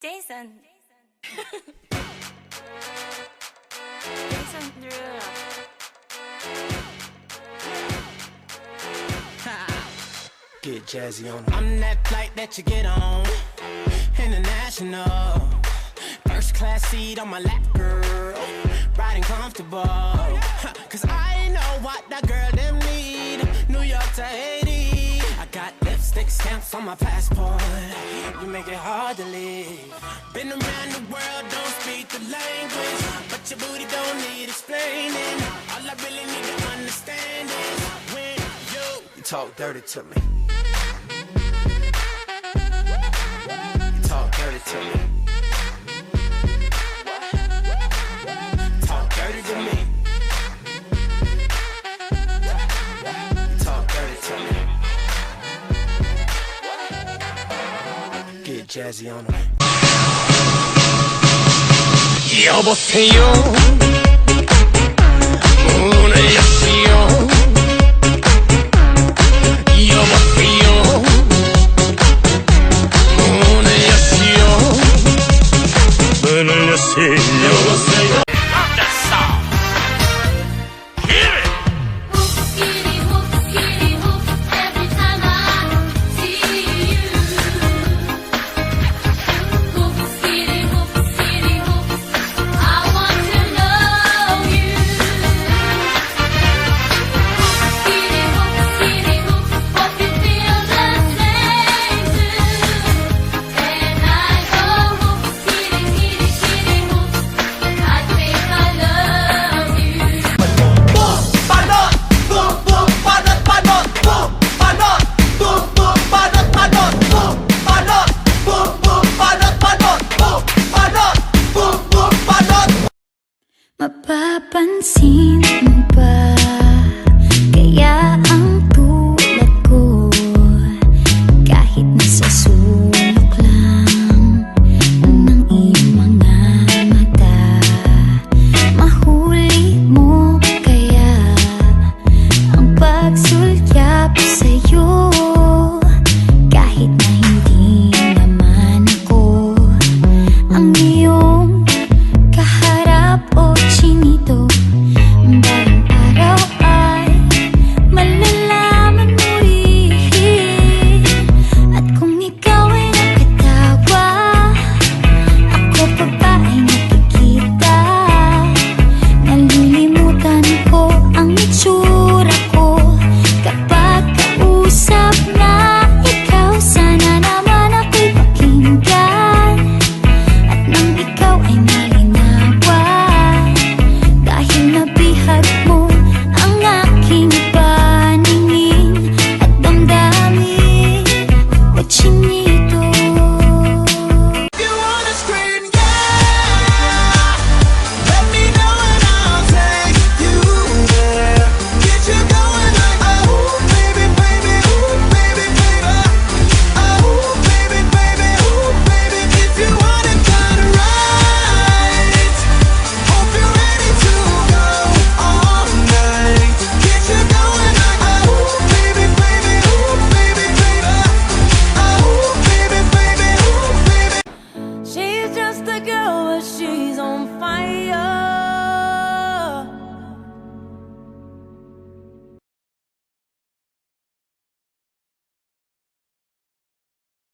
Jason. Jason Derulo. Get jazzy on 'em. I'm that flight that you get on, international. First class seat on my lap, girl, riding comfortable. Cause I know what that girl them need. New York to Haiti, I got lipstick stamps on my passport. You make it hard to leave. Been around the world, don't speak the language, but your booty don't need explaining. All I really need to understand is when you talk dirty to me. You talk dirty to me. Talk dirty to me. You talk dirty to me. Get jazzy on 'em. 여보세요. 문을